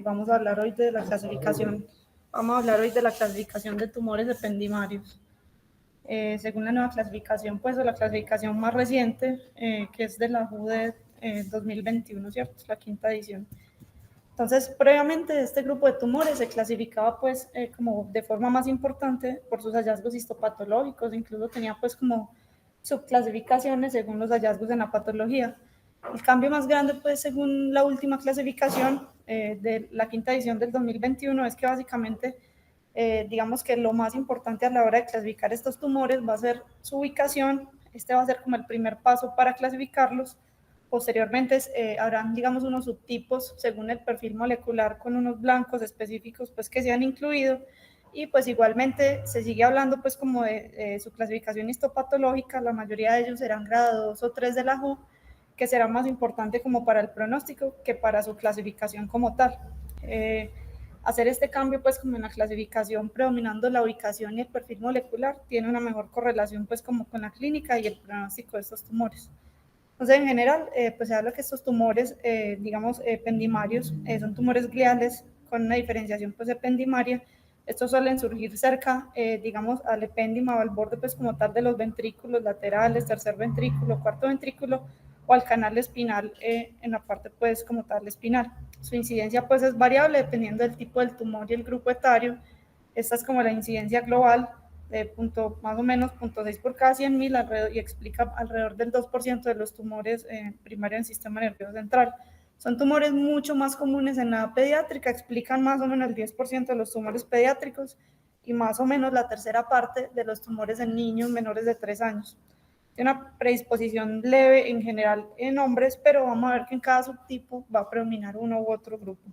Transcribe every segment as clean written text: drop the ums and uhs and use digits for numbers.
Vamos a hablar hoy de la clasificación. Vamos a hablar hoy de la clasificación de tumores ependimarios. Según la nueva clasificación, pues, o la clasificación más reciente, que es de la WHO de 2021, ¿cierto? Es la quinta edición. Entonces, previamente este grupo de tumores se clasificaba, pues, como de forma más importante por sus hallazgos histopatológicos, incluso tenía, pues, como subclasificaciones según los hallazgos en la patología. El cambio más grande, pues, según la última clasificación de la quinta edición del 2021, es que básicamente, digamos que lo más importante a la hora de clasificar estos tumores va a ser su ubicación. Este va a ser como el primer paso para clasificarlos. Posteriormente habrán, digamos, unos subtipos según el perfil molecular con unos blancos específicos, pues, que se han incluido. Y pues igualmente se sigue hablando, pues, como de su clasificación histopatológica. La mayoría de ellos serán grado 2 o 3 de la WHO, que será más importante como para el pronóstico que para su clasificación como tal. Hacer este cambio, pues, como en la clasificación, predominando la ubicación y el perfil molecular, tiene una mejor correlación, pues, como con la clínica y el pronóstico de estos tumores. Entonces, en general, pues se habla que estos tumores, digamos, ependimarios, son tumores gliales con una diferenciación, pues, ependimaria. Estos suelen surgir cerca, digamos, al epéndima o al borde, pues, como tal, de los ventrículos laterales, tercer ventrículo, cuarto ventrículo, o al canal espinal, en la parte, pues, como tal, espinal. Su incidencia, pues, es variable dependiendo del tipo del tumor y el grupo etario. Esta es como la incidencia global, de más o menos 0.6 por cada 100.000, y explica alrededor del 2% de los tumores primarios en sistema nervioso central. Son tumores mucho más comunes en la edad pediátrica, explican más o menos el 10% de los tumores pediátricos y más o menos la tercera parte de los tumores en niños menores de 3 años. Tiene una predisposición leve en general en hombres, pero vamos a ver que en cada subtipo va a predominar uno u otro grupo.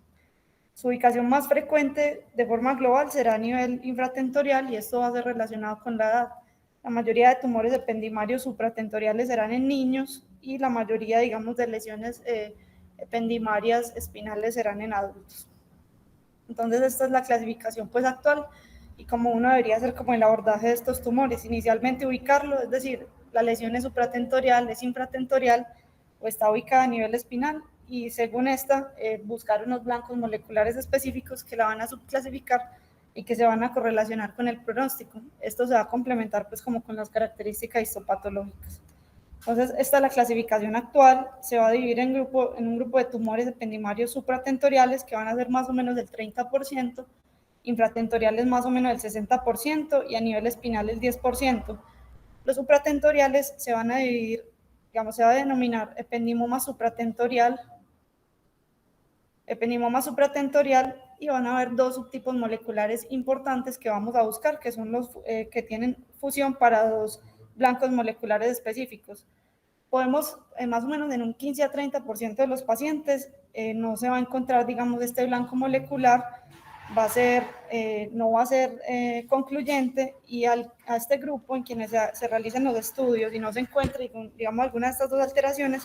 Su ubicación más frecuente de forma global será a nivel infratentorial y esto va a ser relacionado con la edad. La mayoría de tumores ependimarios supratentoriales serán en niños y la mayoría, digamos, de lesiones ependimarias espinales serán en adultos. Entonces, esta es la clasificación, pues, actual y como uno debería hacer como el abordaje de estos tumores. Inicialmente ubicarlo, es decir, la lesión es supratentorial, es infratentorial o está ubicada a nivel espinal, y según esta, buscar unos blancos moleculares específicos que la van a subclasificar y que se van a correlacionar con el pronóstico. Esto se va a complementar, pues, como con las características histopatológicas. Entonces, esta es la clasificación actual. Se va a dividir en un grupo de tumores ependimarios supratentoriales, que van a ser más o menos del 30%, infratentoriales más o menos del 60% y a nivel espinal el 10%. Los supratentoriales se van a dividir, digamos, se va a denominar ependimoma supratentorial, y van a haber dos subtipos moleculares importantes que vamos a buscar, que son los que tienen fusión para dos blancos moleculares específicos. Podemos, más o menos en un 15 a 30% de los pacientes, no se va a encontrar, digamos, este blanco molecular, no va a ser concluyente, y a este grupo en quienes se realicen los estudios y no se encuentre, digamos, alguna de estas dos alteraciones,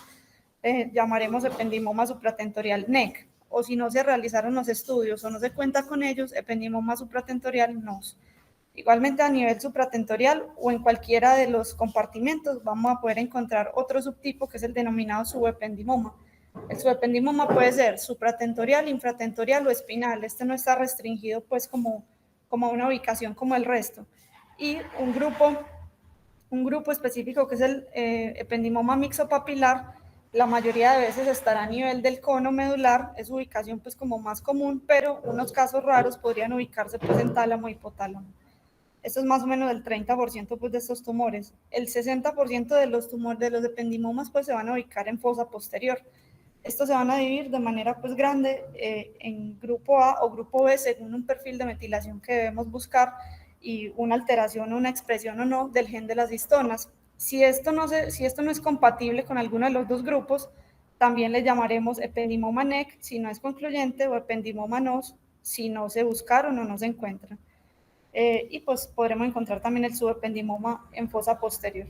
llamaremos ependimoma supratentorial NEC, o si no se realizaron los estudios o no se cuenta con ellos, ependimoma supratentorial NOS. Igualmente, a nivel supratentorial o en cualquiera de los compartimentos vamos a poder encontrar otro subtipo, que es el denominado subependimoma. El subependimoma puede ser supratentorial, infratentorial o espinal. Este no está restringido, pues, como una ubicación como el resto. Y un grupo específico, que es el ependimoma mixopapilar, la mayoría de veces estará a nivel del cono medular, es su ubicación, pues, como más común, pero unos casos raros podrían ubicarse, pues, en tálamo y hipotálamo. Esto es más o menos el 30%, pues, de estos tumores. El 60% de los tumores, de los ependimomas, pues, se van a ubicar en fosa posterior. Estos se van a dividir de manera, pues, grande en grupo A o grupo B, según un perfil de metilación que debemos buscar y una alteración o una expresión o no del gen de las histonas. Si esto no es compatible con alguno de los dos grupos, también le llamaremos ependimoma NEC si no es concluyente, o ependimoma NOS si no se buscaron o no se encuentran. Y pues podremos encontrar también el subependimoma en fosa posterior.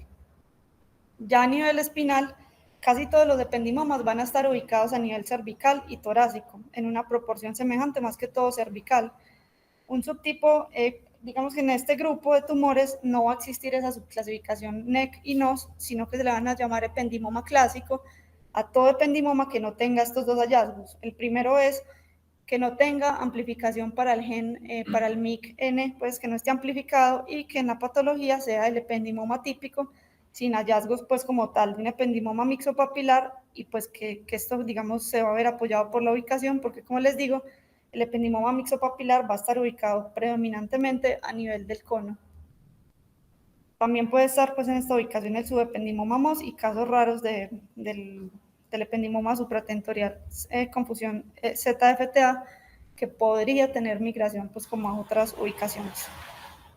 Ya a nivel espinal, casi todos los ependimomas van a estar ubicados a nivel cervical y torácico, en una proporción semejante, más que todo cervical. Un subtipo, digamos que en este grupo de tumores no va a existir esa subclasificación NEC y NOS, sino que se le van a llamar ependimoma clásico a todo ependimoma que no tenga estos dos hallazgos. El primero es que no tenga amplificación para el gen, para el MIC-N, pues que no esté amplificado y que en la patología sea el ependimoma típico, sin hallazgos pues como tal de un ependimoma mixopapilar y pues que esto digamos se va a ver apoyado por la ubicación porque como les digo, el ependimoma mixopapilar va a estar ubicado predominantemente a nivel del cono. También puede estar pues en esta ubicación el subependimoma MOS y casos raros del ependimoma supratentorial confusión ZFTA que podría tener migración pues como a otras ubicaciones.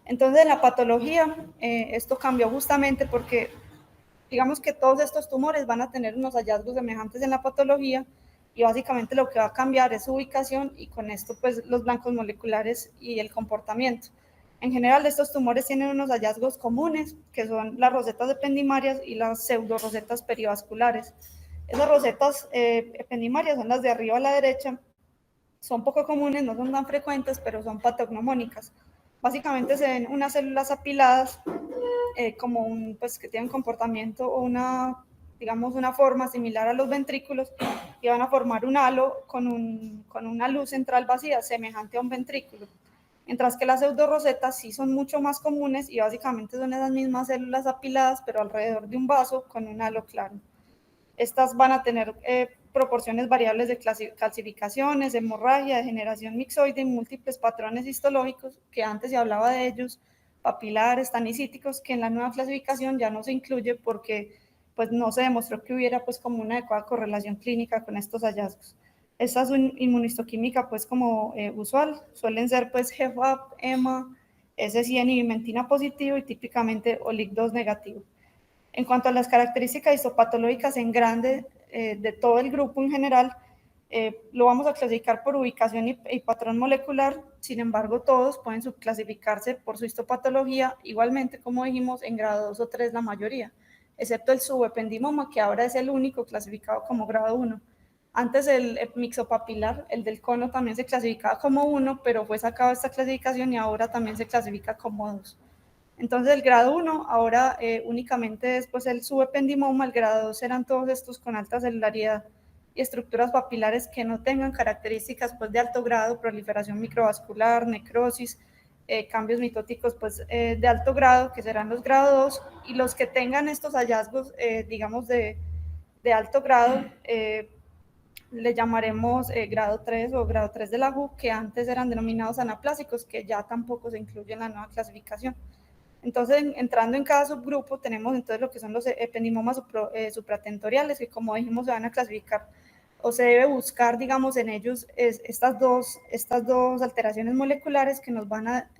Entonces en la patología esto cambió justamente porque digamos que todos estos tumores van a tener unos hallazgos semejantes en la patología y básicamente lo que va a cambiar es su ubicación y con esto pues los blancos moleculares y el comportamiento. En general estos tumores tienen unos hallazgos comunes que son las rosetas ependimarias y las pseudorosetas perivasculares. Esas rosetas ependimarias son las de arriba a la derecha, son poco comunes, no son tan frecuentes, pero son patognomónicas. Básicamente se ven unas células apiladas como pues que tienen comportamiento o digamos, una forma similar a los ventrículos y van a formar un halo con una luz central vacía semejante a un ventrículo. Mientras que las pseudorosetas sí son mucho más comunes y básicamente son esas mismas células apiladas, pero alrededor de un vaso con un halo claro. Estas van a tener proporciones variables de calcificaciones, hemorragia, degeneración mixoide y múltiples patrones histológicos, que antes se hablaba de ellos, papilares, tanicíticos, que en la nueva clasificación ya no se incluye porque pues, no se demostró que hubiera pues, como una adecuada correlación clínica con estos hallazgos. Esta es una inmunistoquímica pues como usual, suelen ser pues GFAP, EMA, S100 y mentina positivo y típicamente OLIC2 negativo. En cuanto a las características histopatológicas en grande de todo el grupo en general, lo vamos a clasificar por ubicación y patrón molecular, sin embargo todos pueden subclasificarse por su histopatología, igualmente como dijimos en grado 2 o 3 la mayoría, excepto el subependimoma que ahora es el único clasificado como grado 1. Antes el mixopapilar, el del cono, también se clasificaba como 1, pero fue sacado esta clasificación y ahora también se clasifica como 2. Entonces el grado 1 ahora únicamente es pues, el subependimoma, el grado 2 serán todos estos con alta celularidad y estructuras papilares que no tengan características pues, de alto grado, proliferación microvascular, necrosis, cambios mitóticos pues, de alto grado, que serán los grado 2, y los que tengan estos hallazgos, digamos, de alto grado, le llamaremos grado 3 o grado 3 de la WHO, que antes eran denominados anaplásicos, que ya tampoco se incluyen en la nueva clasificación. Entonces, entrando en cada subgrupo, tenemos entonces lo que son los ependimomas supratentoriales, que como dijimos se van a clasificar o se debe buscar, digamos, en ellos estas dos alteraciones moleculares que nos van a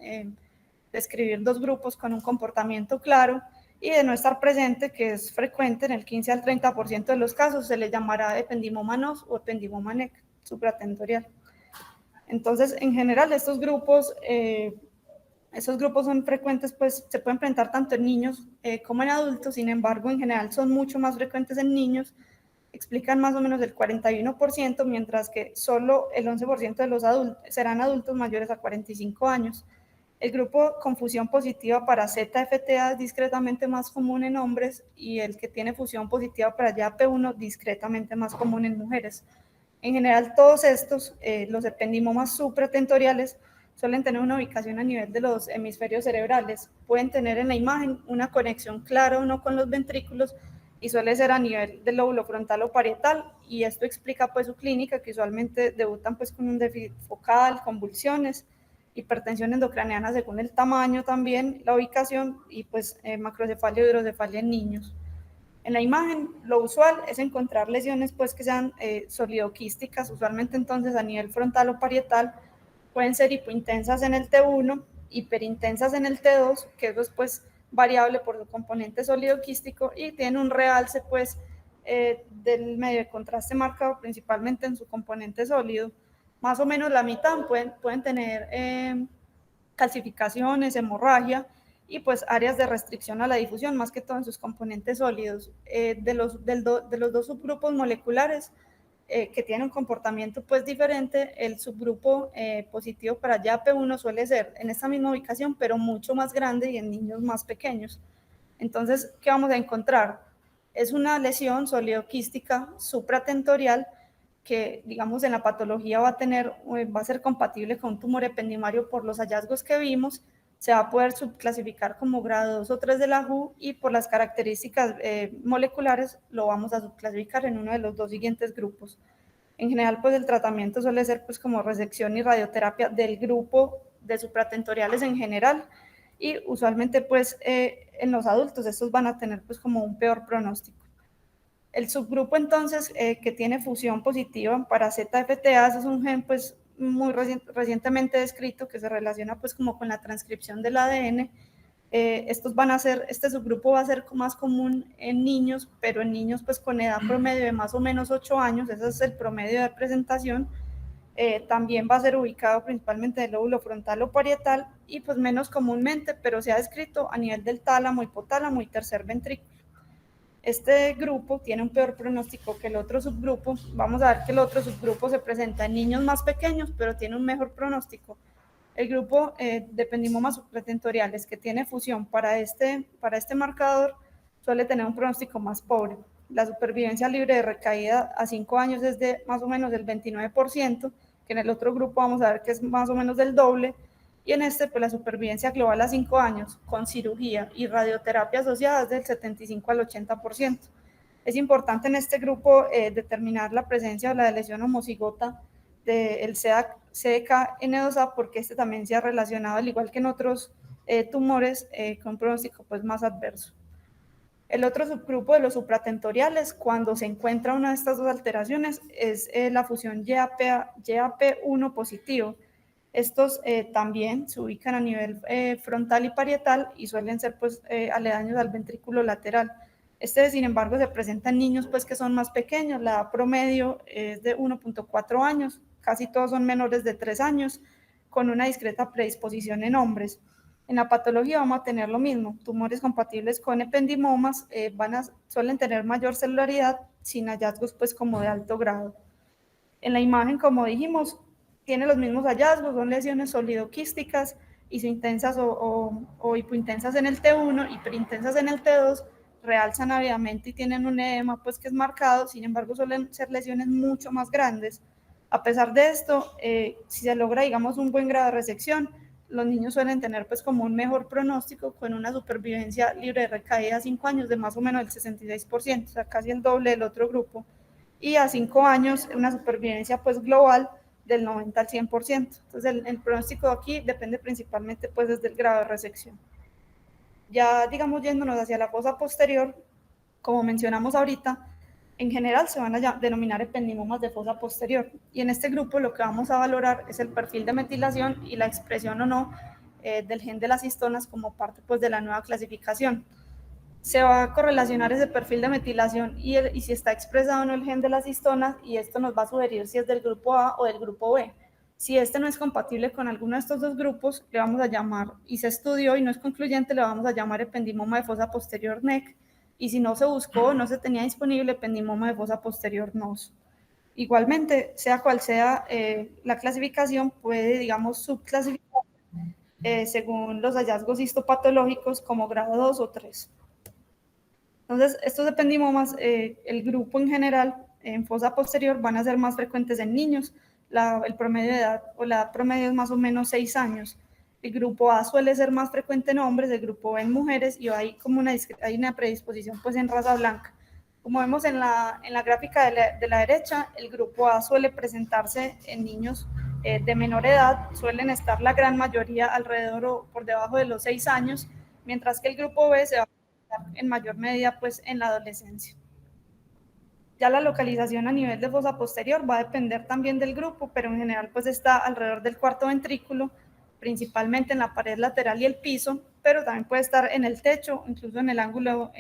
describir dos grupos con un comportamiento claro y de no estar presente, que es frecuente en el 15 al 30% de los casos, se le llamará ependimoma NOS o ependimoma NEC supratentorial. Entonces, en general, estos grupos son frecuentes, pues se pueden presentar tanto en niños como en adultos, sin embargo, en general son mucho más frecuentes en niños, explican más o menos el 41%, mientras que solo el 11% de los adultos serán adultos mayores a 45 años. El grupo con fusión positiva para ZFTA es discretamente más común en hombres y el que tiene fusión positiva para YAP1 discretamente más común en mujeres. En general, todos estos, los ependimomas supratentoriales, suelen tener una ubicación a nivel de los hemisferios cerebrales. Pueden tener en la imagen una conexión clara o no con los ventrículos y suele ser a nivel del lóbulo frontal o parietal, y esto explica pues su clínica, que usualmente debutan pues con un déficit focal, convulsiones, hipertensión endocraniana según el tamaño también, la ubicación y pues macrocefalia o hidrocefalia en niños. En la imagen, lo usual es encontrar lesiones pues, que sean solidoquísticas, usualmente entonces a nivel frontal o parietal, pueden ser hipointensas en el T1, hiperintensas en el T2, que eso es pues, variable por su componente solidoquístico y tienen un realce pues, del medio de contraste marcado principalmente en su componente sólido. Más o menos la mitad pueden tener calcificaciones, hemorragia, y pues áreas de restricción a la difusión, más que todo en sus componentes sólidos. De los dos subgrupos moleculares que tienen un comportamiento pues diferente, el subgrupo positivo para YAP1 suele ser en esta misma ubicación, pero mucho más grande y en niños más pequeños. Entonces, ¿qué vamos a encontrar? Es una lesión solidoquística supratentorial que digamos en la patología va a ser compatible con un tumor ependimario por los hallazgos que vimos, se va a poder subclasificar como grado 2 o 3 de la WHO y por las características moleculares lo vamos a subclasificar en uno de los dos siguientes grupos. En general, pues el tratamiento suele ser pues como resección y radioterapia del grupo de supratentoriales en general y usualmente pues en los adultos estos van a tener pues como un peor pronóstico. El subgrupo entonces que tiene fusión positiva para ZFTA es un gen pues muy recientemente descrito que se relaciona pues como con la transcripción del ADN. Este subgrupo va a ser más común en niños, pero en niños pues con edad promedio de más o menos 8 años, ese es el promedio de presentación. También va a ser ubicado principalmente del lóbulo frontal o parietal y pues menos comúnmente, pero se ha descrito a nivel del tálamo, hipotálamo y tercer ventrículo. Este grupo tiene un peor pronóstico que el otro subgrupo. Vamos a ver que el otro subgrupo se presenta en niños más pequeños, pero tiene un mejor pronóstico. El grupo de ependimomas supratentoriales que tiene fusión para este marcador suele tener un pronóstico más pobre. La supervivencia libre de recaída a 5 años es de más o menos del 29%, que en el otro grupo vamos a ver que es más o menos del doble, y en este pues la supervivencia global a 5 años con cirugía y radioterapia asociadas del 75 al 80%. Es importante en este grupo determinar la presencia o la lesión homocigota del CDKN2A porque este también se ha relacionado, al igual que en otros tumores, con pronóstico pues, más adverso. El otro subgrupo de los supratentoriales, cuando se encuentra una de estas dos alteraciones, es la fusión YAP1 positivo. Estos también se ubican a nivel frontal y parietal y suelen ser pues, aledaños al ventrículo lateral. Sin embargo, se presenta en niños pues, que son más pequeños, la edad promedio es de 1.4 años, casi todos son menores de 3 años, con una discreta predisposición en hombres. En la patología vamos a tener lo mismo, tumores compatibles con ependimomas suelen tener mayor celularidad sin hallazgos pues, como de alto grado. En la imagen, como dijimos, tiene los mismos hallazgos, son lesiones solidoquísticas, isointensas o hipointensas en el T1, hiperintensas en el T2, realzan ávidamente y tienen un edema pues, que es marcado, sin embargo suelen ser lesiones mucho más grandes. A pesar de esto, si se logra, digamos, un buen grado de resección, los niños suelen tener pues como un mejor pronóstico con una supervivencia libre de recaída a 5 años de más o menos el 66%, o sea, casi el doble del otro grupo, y a 5 años una supervivencia pues global del 90 al 100%. Entonces el pronóstico aquí depende principalmente pues desde el grado de resección. Ya digamos yéndonos hacia la fosa posterior, como mencionamos ahorita, en general se van a denominar ependimomas de fosa posterior y en este grupo lo que vamos a valorar es el perfil de metilación y la expresión o no del gen de las histonas como parte pues de la nueva clasificación. Se va a correlacionar ese perfil de metilación y si está expresado o no el gen de las histonas y esto nos va a sugerir si es del grupo A o del grupo B. Si este no es compatible con alguno de estos dos grupos, le vamos a llamar, y se estudió y no es concluyente, le vamos a llamar ependimoma de fosa posterior NEC, y si no se buscó o no se tenía disponible, ependimoma de fosa posterior NOS. Igualmente, sea cual sea la clasificación, puede, digamos, subclasificar según los hallazgos histopatológicos como grado 2 o 3. Entonces, estos ependimomas, el grupo en general, en fosa posterior, van a ser más frecuentes en niños. El promedio de edad o la edad promedio es más o menos 6 años. El grupo A suele ser más frecuente en hombres, el grupo B en mujeres y hay como hay una predisposición pues en raza blanca. Como vemos en la gráfica de la derecha, el grupo A suele presentarse en niños de menor edad, suelen estar la gran mayoría alrededor o por debajo de los 6 años, mientras que el grupo B se va en mayor medida pues en la adolescencia. Ya la localización a nivel de fosa posterior va a depender también del grupo, pero en general pues está alrededor del cuarto ventrículo, principalmente en la pared lateral y el piso, pero también puede estar en el techo, incluso en el ángulo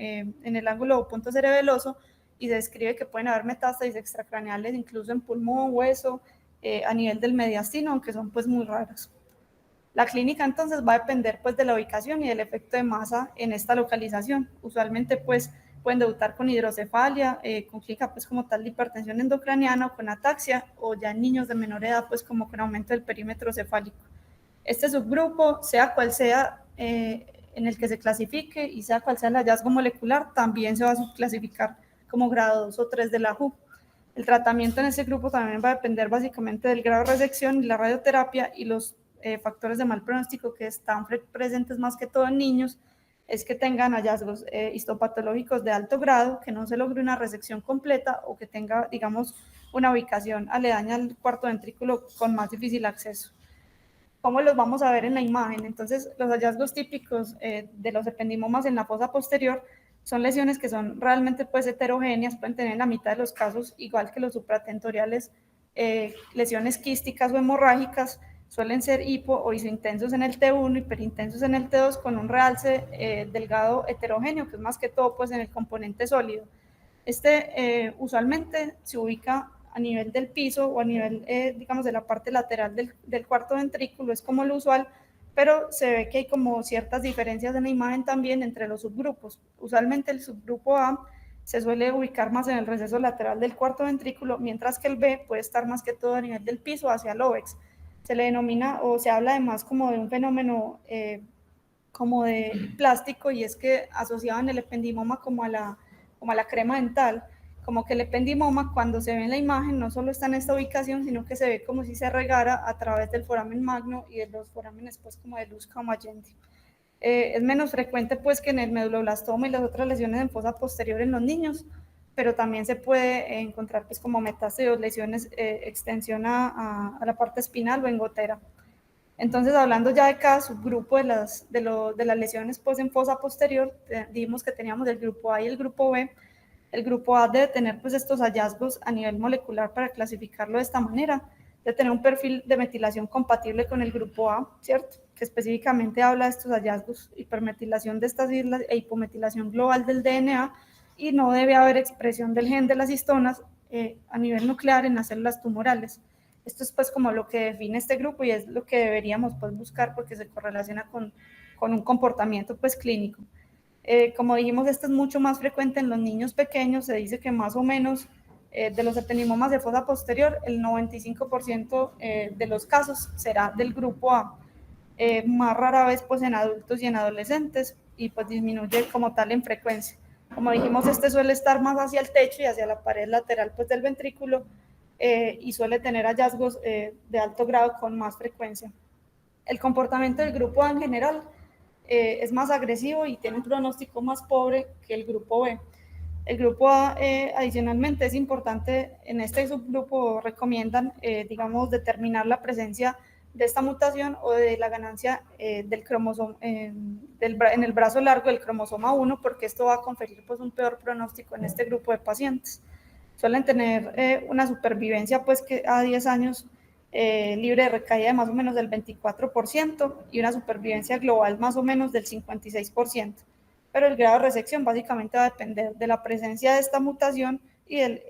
o punto cerebeloso, y se describe que pueden haber metástasis extracraneales incluso en pulmón, hueso, a nivel del mediastino, aunque son pues muy raros. La clínica entonces va a depender pues de la ubicación y del efecto de masa en esta localización. Usualmente pues pueden debutar con hidrocefalia, con clínica pues como tal de hipertensión endocraniana o con ataxia, o ya en niños de menor edad pues como con aumento del perímetro cefálico. Este subgrupo, sea cual sea en el que se clasifique y sea cual sea el hallazgo molecular, también se va a subclasificar como grado 2 o 3 de la WHO. El tratamiento en ese grupo también va a depender básicamente del grado de resección y la radioterapia, y los factores de mal pronóstico que están presentes más que todo en niños es que tengan hallazgos histopatológicos de alto grado, que no se logre una resección completa o que tenga, digamos, una ubicación aledaña al cuarto ventrículo con más difícil acceso. ¿Cómo los vamos a ver en la imagen? Entonces, los hallazgos típicos de los ependimomas en la fosa posterior son lesiones que son realmente pues heterogéneas, pueden tener en la mitad de los casos, igual que los supratentoriales, lesiones quísticas o hemorrágicas, suelen ser hipo o isointensos en el T1, hiperintensos en el T2, con un realce delgado heterogéneo, que es más que todo pues en el componente sólido. Usualmente se ubica a nivel del piso o a nivel, digamos, de la parte lateral del cuarto ventrículo, es como lo usual, pero se ve que hay como ciertas diferencias en la imagen también entre los subgrupos. Usualmente el subgrupo A se suele ubicar más en el receso lateral del cuarto ventrículo, mientras que el B puede estar más que todo a nivel del piso hacia el óvex. Se le denomina o se habla además como de un fenómeno como de plástico, y es que asociaban el ependimoma como a la crema dental, como que el ependimoma cuando se ve en la imagen no solo está en esta ubicación, sino que se ve como si se regara a través del foramen magno y de los forámenes pues como de Lusca o Magendie. Es menos frecuente pues que en el meduloblastoma y las otras lesiones en fosa posterior en los niños, pero también se puede encontrar pues como metástasis o lesiones extensión a la parte espinal o en gotera. Entonces, hablando ya de cada subgrupo de las lesiones pues, en fosa posterior, dijimos que teníamos el grupo A y el grupo B. El grupo A debe tener pues, estos hallazgos a nivel molecular para clasificarlo de esta manera, de tener un perfil de metilación compatible con el grupo A, ¿cierto? Que específicamente habla de estos hallazgos, hipermetilación de estas islas e hipometilación global del DNA, y no debe haber expresión del gen de las histonas a nivel nuclear en las células tumorales. Esto es pues como lo que define este grupo y es lo que deberíamos pues buscar porque se correlaciona con un comportamiento pues clínico. Como dijimos, esto es mucho más frecuente en los niños pequeños. Se dice que más o menos de los ependimomas de fosa posterior, el 95% de los casos será del grupo A. Más rara vez pues en adultos y en adolescentes, y pues disminuye como tal en frecuencia. Como dijimos, este suele estar más hacia el techo y hacia la pared lateral pues del ventrículo, y suele tener hallazgos de alto grado con más frecuencia. El comportamiento del grupo A en general es más agresivo y tiene un pronóstico más pobre que el grupo B. El grupo A, adicionalmente, es importante, en este subgrupo recomiendan, digamos, determinar la presencia de esta mutación o de la ganancia del cromosoma, en el brazo largo del cromosoma 1, porque esto va a conferir pues, un peor pronóstico en este grupo de pacientes. Suelen tener una supervivencia pues que a 10 años libre de recaída de más o menos del 24% y una supervivencia global más o menos del 56%. Pero el grado de resección básicamente va a depender de la presencia de esta mutación y el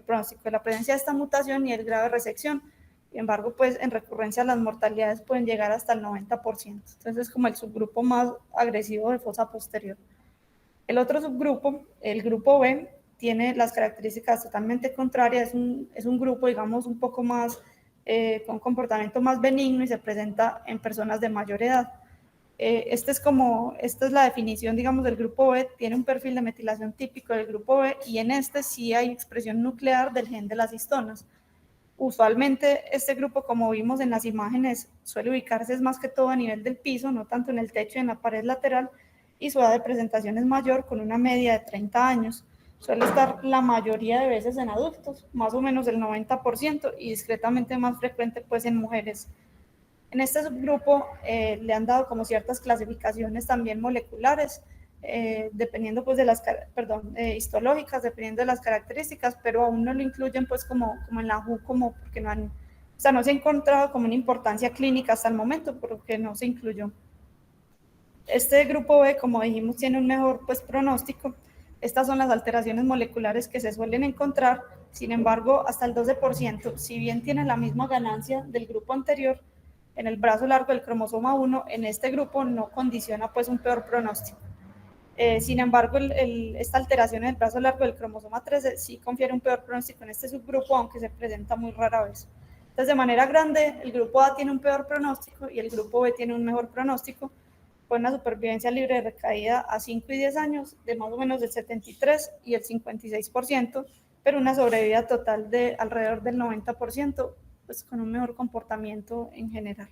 pronóstico de la presencia de esta mutación y el grado de resección. Sin embargo, pues en recurrencia las mortalidades pueden llegar hasta el 90%. Entonces es como el subgrupo más agresivo de fosa posterior. El otro subgrupo, el grupo B, tiene las características totalmente contrarias. Es un grupo, digamos, un poco más, con comportamiento más benigno y se presenta en personas de mayor edad. Esta es la definición, digamos, del grupo B. Tiene un perfil de metilación típico del grupo B y en este sí hay expresión nuclear del gen de las histonas. Usualmente este grupo, como vimos en las imágenes, suele ubicarse más que todo a nivel del piso, no tanto en el techo y en la pared lateral, y su edad de presentación es mayor, con una media de 30 años. Suele estar la mayoría de veces en adultos, más o menos el 90%, y discretamente más frecuente pues en mujeres. En este subgrupo le han dado como ciertas clasificaciones también moleculares, dependiendo pues de las, histológicas, dependiendo de las características, pero aún no lo incluyen pues como en la WHO, como porque no se ha encontrado como una importancia clínica hasta el momento, porque no se incluyó. Este grupo B, como dijimos, tiene un mejor pues pronóstico. Estas son las alteraciones moleculares que se suelen encontrar. Sin embargo, hasta el 12%, si bien tiene la misma ganancia del grupo anterior, en el brazo largo del cromosoma 1, en este grupo no condiciona pues un peor pronóstico. Sin embargo, esta alteración en el brazo largo del cromosoma 13 sí confiere un peor pronóstico en este subgrupo, aunque se presenta muy rara vez. Entonces, de manera grande, el grupo A tiene un peor pronóstico y el grupo B tiene un mejor pronóstico, con una supervivencia libre de recaída a 5 y 10 años de más o menos del 73 y el 56%, pero una sobrevida total de alrededor del 90%, pues con un mejor comportamiento en general.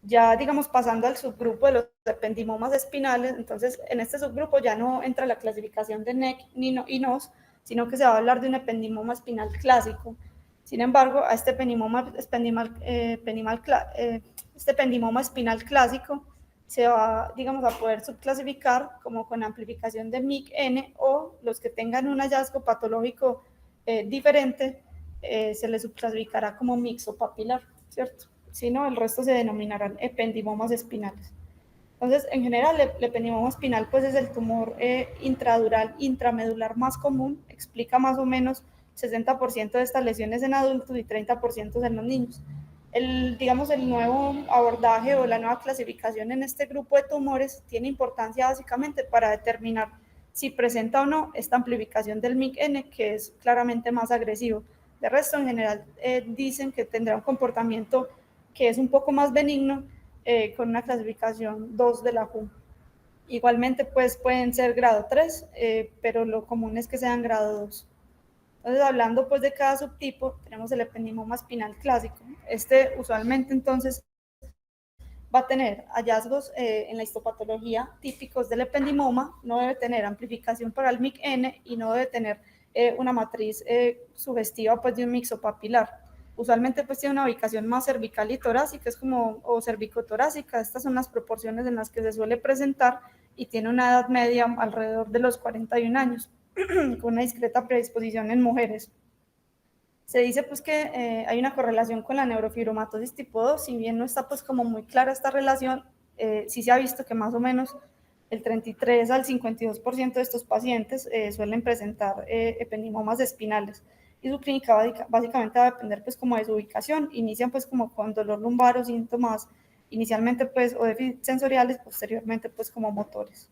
Ya, digamos, pasando al subgrupo de los ependimomas espinales, entonces en este subgrupo ya no entra la clasificación de NEC y NOS, sino que se va a hablar de un ependimoma espinal clásico. Sin embargo, a este ependimoma espinal clásico se va, digamos, a poder subclasificar como con amplificación de MIC-N, o los que tengan un hallazgo patológico diferente, se les subclasificará como mixopapilar, ¿cierto? Si no, el resto se denominarán ependimomas espinales. Entonces, en general, el ependimoma espinal pues, es el tumor intradural, intramedular más común, explica más o menos 60% de estas lesiones en adultos y 30% en los niños. Digamos, el nuevo abordaje o la nueva clasificación en este grupo de tumores tiene importancia básicamente para determinar si presenta o no esta amplificación del MIC-N, que es claramente más agresivo. De resto, en general, dicen que tendrá un comportamiento que es un poco más benigno, con una clasificación 2 de la WHO. Igualmente, pues pueden ser grado 3, pero lo común es que sean grado 2. Entonces, hablando pues de cada subtipo, tenemos el ependimoma espinal clásico. Este usualmente entonces va a tener hallazgos en la histopatología típicos del ependimoma, no debe tener amplificación para el MIC-N y no debe tener una matriz sugestiva pues de un mixopapilar. Usualmente pues tiene una ubicación más cervical y torácica, es como, o cervicotorácica, estas son las proporciones en las que se suele presentar, y tiene una edad media alrededor de los 41 años, con una discreta predisposición en mujeres. Se dice pues que hay una correlación con la neurofibromatosis tipo 2, si bien no está pues como muy clara esta relación, sí se ha visto que más o menos el 33 al 52% de estos pacientes suelen presentar ependimomas espinales, y su clínica básicamente va a depender pues como de su ubicación. Inician pues como con dolor lumbar o síntomas inicialmente pues o déficits sensoriales, posteriormente pues como motores.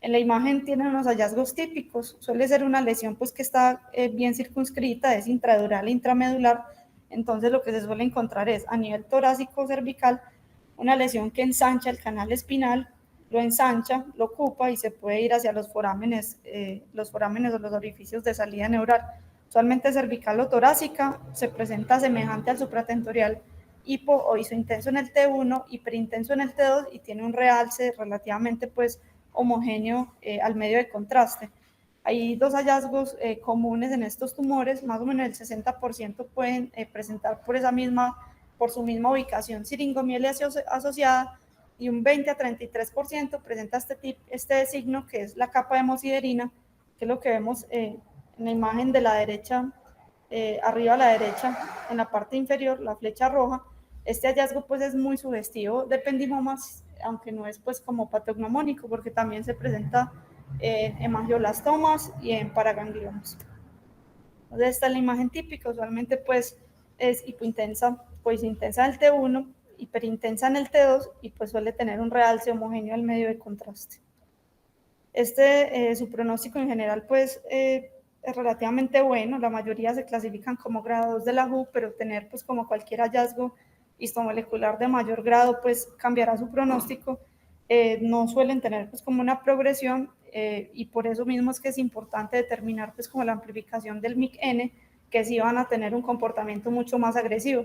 En la imagen tienen unos hallazgos típicos, suele ser una lesión pues que está bien circunscrita, es intradural e intramedular. Entonces lo que se suele encontrar es a nivel torácico cervical una lesión que ensancha el canal espinal, lo ensancha, lo ocupa y se puede ir hacia los forámenes o los orificios de salida neural. Usualmente cervical o torácica, se presenta semejante al supratentorial hipo o isointenso en el T1, hiperintenso en el T2, y tiene un realce relativamente pues homogéneo al medio de contraste. Hay dos hallazgos comunes en estos tumores, más o menos el 60% pueden presentar por su misma ubicación siringomiela asociada, y un 20 a 33% presenta este signo, que es la capa de hemosiderina, que es lo que vemos en la imagen de la derecha, arriba a la derecha, en la parte inferior, la flecha roja. Este hallazgo pues es muy sugestivo de ependimomas, aunque no es pues como patognomónico, porque también se presenta en hemangioblastomas y en paragangliomas. Entonces esta es la imagen típica, usualmente pues es hipointensa, pues intensa en el T1, hiperintensa en el T2, y pues suele tener un realce homogéneo al medio de contraste. Su pronóstico en general pues es relativamente bueno, la mayoría se clasifican como grado 2 de la WHO, pero tener pues como cualquier hallazgo histomolecular de mayor grado pues cambiará su pronóstico. No suelen tener pues como una progresión, y por eso mismo es que es importante determinar pues como la amplificación del MIC-N, que sí van a tener un comportamiento mucho más agresivo.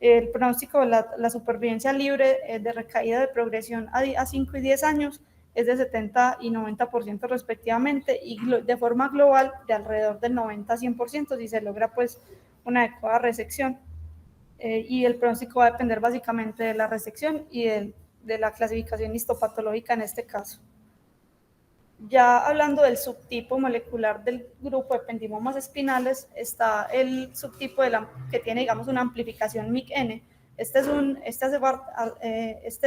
El pronóstico, la supervivencia libre de recaída de progresión a 5 y 10 años es de 70 y 90% respectivamente, y de forma global de alrededor del 90 a 100% si se logra pues una adecuada resección. Y el pronóstico va a depender básicamente de la resección y de la clasificación histopatológica en este caso. Ya hablando del subtipo molecular del grupo de ependimomas espinales, está el subtipo que tiene, digamos, una amplificación MIC-N. Este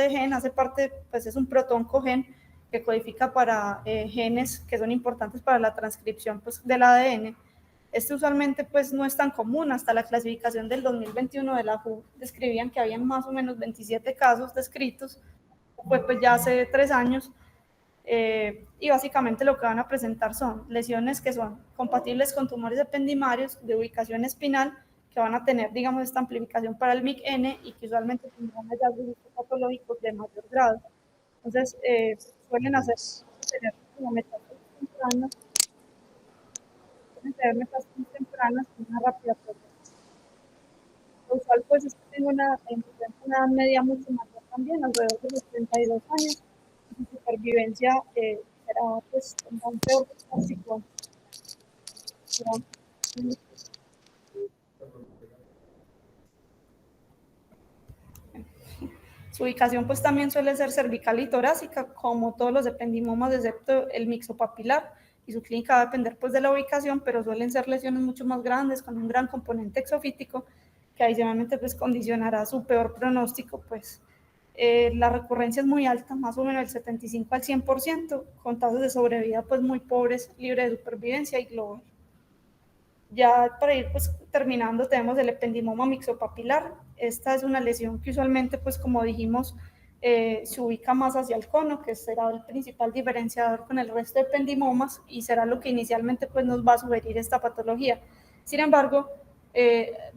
gen hace parte, pues es un protoncogen que codifica para genes que son importantes para la transcripción pues, del ADN. Este usualmente pues no es tan común. Hasta la clasificación del 2021 de la WHO describían que había más o menos 27 casos descritos, pues ya hace 3 años. Y básicamente lo que van a presentar son lesiones que son compatibles con tumores ependimarios de ubicación espinal, que van a tener, digamos, esta amplificación para el MIC-N, y que usualmente tendrán hallazgos patológicos de mayor grado. Entonces, suelen tener como metástasis tempranas tener metástasis tempranas con una rápida progresión. Lo usual pues es que tenga una edad media mucho mayor también, alrededor de los 32 años, y su supervivencia será pues un peor pronóstico. Su ubicación pues también suele ser cervical y torácica, como todos los ependimomas, excepto el mixopapilar, y su clínica va a depender pues de la ubicación, pero suelen ser lesiones mucho más grandes, con un gran componente exofítico, que adicionalmente pues condicionará su peor pronóstico, pues la recurrencia es muy alta, más o menos el 75 al 100%, con tasas de sobrevida pues muy pobres, libre de supervivencia y global. Ya para ir pues terminando, tenemos el ependimoma mixopapilar. Esta es una lesión que usualmente, pues como dijimos, se ubica más hacia el cono, que será el principal diferenciador con el resto de ependimomas y será lo que inicialmente pues nos va a sugerir esta patología. Sin embargo,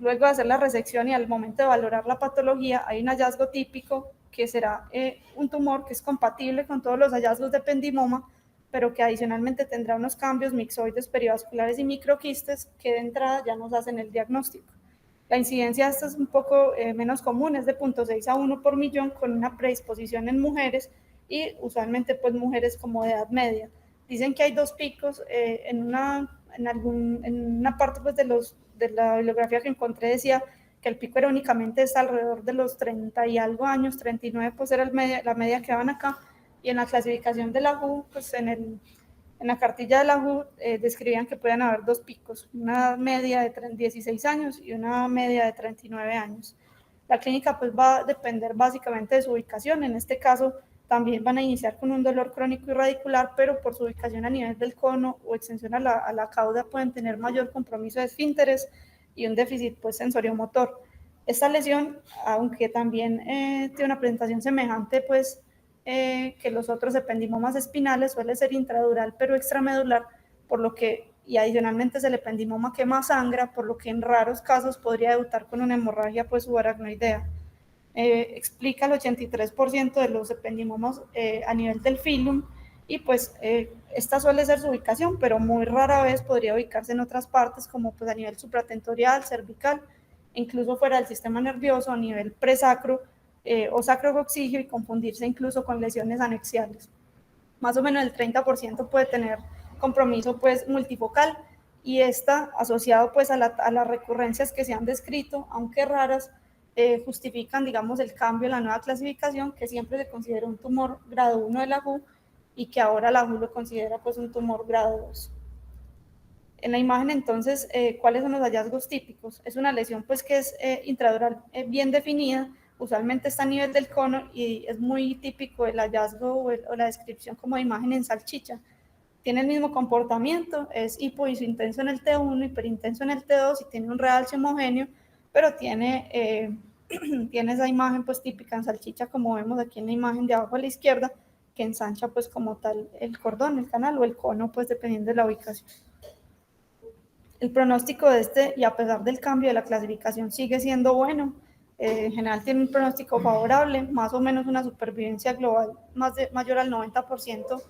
luego de hacer la resección y al momento de valorar la patología, hay un hallazgo típico que será un tumor que es compatible con todos los hallazgos de ependimoma, pero que adicionalmente tendrá unos cambios mixoides perivasculares y microquistes que de entrada ya nos hacen el diagnóstico. La incidencia de esta es un poco menos común, es de 0.6 a 1 por millón, con una predisposición en mujeres y usualmente pues mujeres como de edad media. Dicen que hay dos picos, en una parte pues de la bibliografía que encontré decía que el pico era únicamente está alrededor de los 30 y algo años, 39 pues era la media que van acá, y en la clasificación de la WHO, pues en la cartilla de la WHO describían que pueden haber dos picos, una media de 16 años y una media de 39 años. La clínica pues va a depender básicamente de su ubicación, en este caso también van a iniciar con un dolor crónico y radicular, pero por su ubicación a nivel del cono o extensión a la cauda pueden tener mayor compromiso de esfínteres y un déficit pues sensoriomotor. Esta lesión, aunque también tiene una presentación semejante pues que los otros ependimomas espinales, suele ser intradural pero extramedular, por lo que, y adicionalmente es el ependimoma que más sangra, por lo que en raros casos podría debutar con una hemorragia pues subaracnoidea. Explica el 83% de los ependimomas a nivel del filum, y pues esta suele ser su ubicación, pero muy rara vez podría ubicarse en otras partes, como pues a nivel supratentorial, cervical, incluso fuera del sistema nervioso, a nivel presacro o sacrococcigio, y confundirse incluso con lesiones anexiales. Más o menos el 30% puede tener compromiso pues multifocal, y está asociado pues a las recurrencias que se han descrito, aunque raras, justifican, digamos, el cambio en la nueva clasificación, que siempre se considera un tumor grado 1 de la WHO y que ahora la WHO lo considera pues un tumor grado 2. En la imagen, entonces, ¿cuáles son los hallazgos típicos? Es una lesión pues que es intradural bien definida, usualmente está a nivel del cono, y es muy típico el hallazgo o la descripción como de imagen en salchicha. Tiene el mismo comportamiento, es hipoisointenso en el T1, hiperintenso en el T2 y tiene un realce homogéneo, pero tiene esa imagen pues típica en salchicha, como vemos aquí en la imagen de abajo a la izquierda, que ensancha pues como tal el cordón, el canal o el cono, pues dependiendo de la ubicación. El pronóstico de este, y a pesar del cambio de la clasificación, sigue siendo bueno. En general tiene un pronóstico favorable, más o menos una supervivencia global mayor al 90%,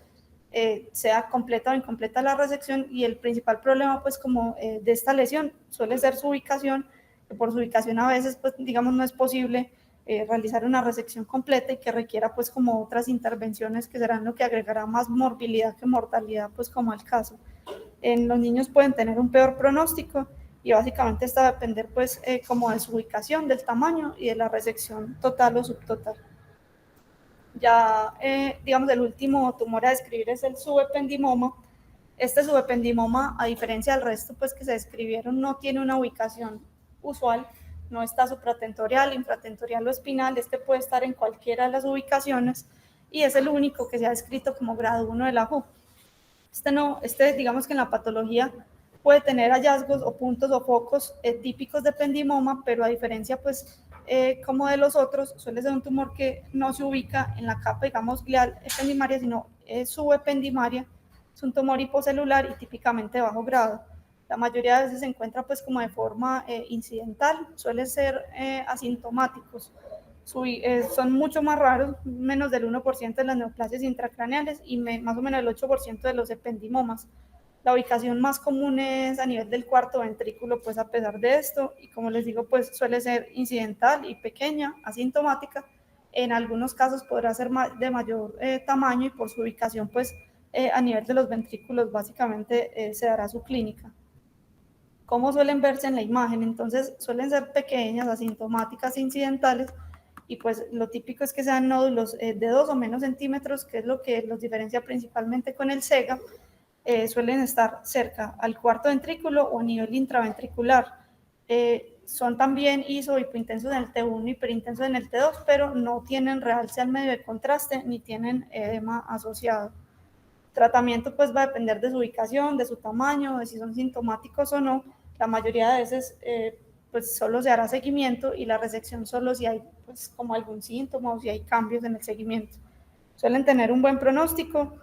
sea completa o incompleta la resección, y el principal problema pues como de esta lesión suele ser su ubicación, que por su ubicación a veces pues digamos no es posible realizar una resección completa y que requiera pues como otras intervenciones que serán lo que agregará más morbilidad que mortalidad pues como el caso. En los niños pueden tener un peor pronóstico, y básicamente está a depender pues como de su ubicación, del tamaño y de la resección total o subtotal. Ya digamos el último tumor a describir es el subependimoma. Este subependimoma, a diferencia del resto pues que se describieron, no tiene una ubicación usual, no está supratentorial, infratentorial o espinal. Este puede estar en cualquiera de las ubicaciones y es el único que se ha descrito como grado 1 de la WHO. Digamos que en la patología puede tener hallazgos o puntos o focos típicos de ependimoma, pero a diferencia pues como de los otros, suele ser un tumor que no se ubica en la capa, digamos, glial ependimaria, sino subependimaria. Es un tumor hipocelular y típicamente de bajo grado. La mayoría de veces se encuentra pues como de forma incidental, suele ser asintomáticos. Son mucho más raros, menos del 1% de las neoplasias intracraneales y más o menos el 8% de los ependimomas. La ubicación más común es a nivel del cuarto ventrículo, pues a pesar de esto, y como les digo, pues suele ser incidental y pequeña, asintomática. En algunos casos podrá ser de mayor tamaño y por su ubicación, pues a nivel de los ventrículos básicamente se dará su clínica. ¿Cómo suelen verse en la imagen? Entonces suelen ser pequeñas, asintomáticas, incidentales, y pues lo típico es que sean nódulos de 2 o menos centímetros, que es lo que los diferencia principalmente con el SEGA. Suelen estar cerca al cuarto ventrículo o a nivel intraventricular. Son también iso o hipointensos en el T1 y hiperintensos en el T2, pero no tienen realce al medio de contraste ni tienen edema asociado. Tratamiento pues va a depender de su ubicación, de su tamaño, de si son sintomáticos o no. La mayoría de veces pues solo se hará seguimiento y la resección solo si hay pues como algún síntoma o si hay cambios en el seguimiento. Suelen tener un buen pronóstico,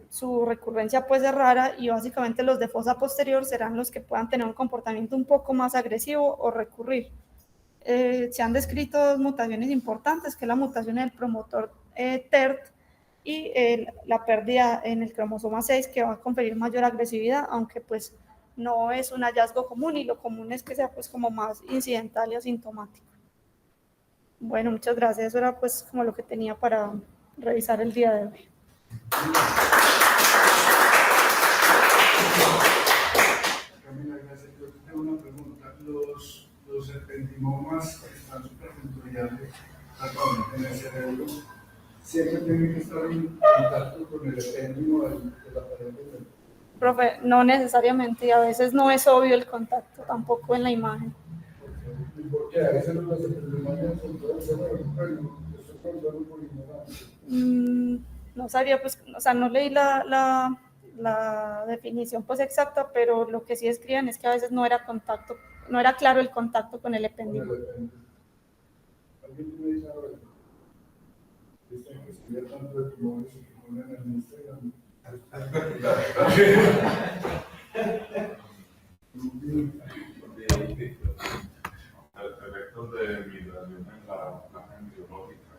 su recurrencia puede ser rara y básicamente los de fosa posterior serán los que puedan tener un comportamiento un poco más agresivo o recurrir. Se han descrito dos mutaciones importantes, que es la mutación en el promotor TERT y la pérdida en el cromosoma 6, que va a conferir mayor agresividad, aunque pues no es un hallazgo común y lo común es que sea pues como más incidental y asintomático. Bueno, muchas gracias. Eso era pues como lo que tenía para revisar el día de hoy. Camila, gracias. Yo tengo una pregunta. Los ependimomas que están superventoriales actualmente en el cerebro, ¿siempre tienen que estar en contacto con el epéndimo de la pared del cerebro? Profe, no necesariamente, y a veces no es obvio el contacto tampoco en la imagen. Porque a veces los ependimomas son todo el cerebro, pero estoy preguntando por ignorancia. No sabía, pues, o sea, no leí la definición pues exacta, pero lo que sí escriben es que a veces no era contacto, no era claro el contacto con el epéndimo. ¿Alguien me dice ahora? Dicen que estudia tanto de tumores y que ponen en Instagram. Efectos de migración en la placa embriológica,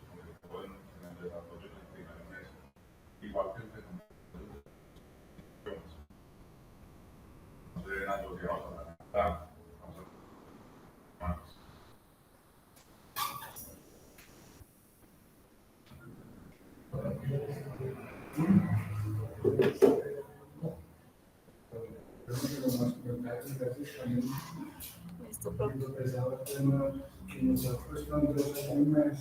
sobre todo en el desarrollo en el primer mes, igual que el fenómeno de las no se ven asociados a la edad. Listo, profe. Que nos ha puesto Andrés en un mes.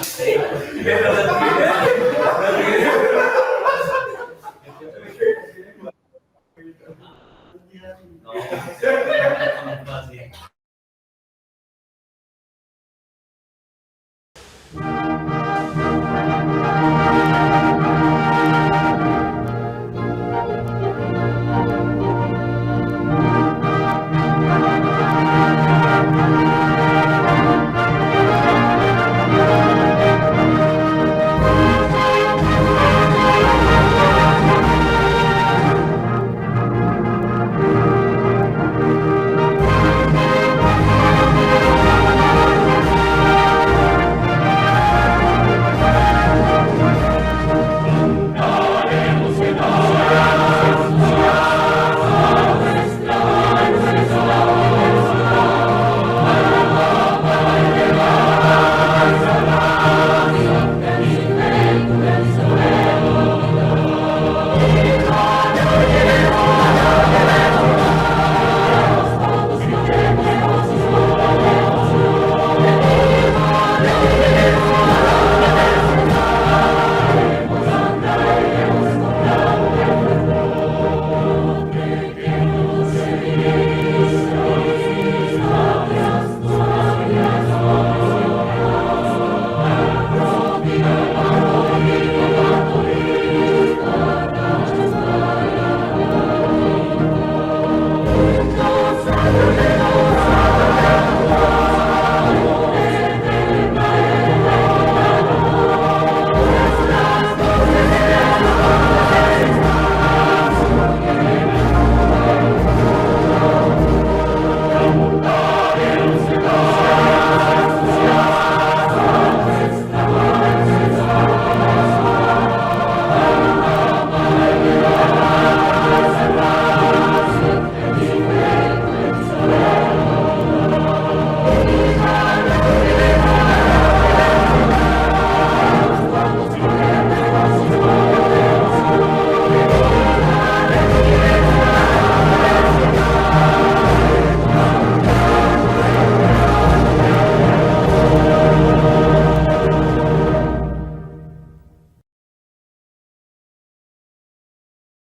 Sí.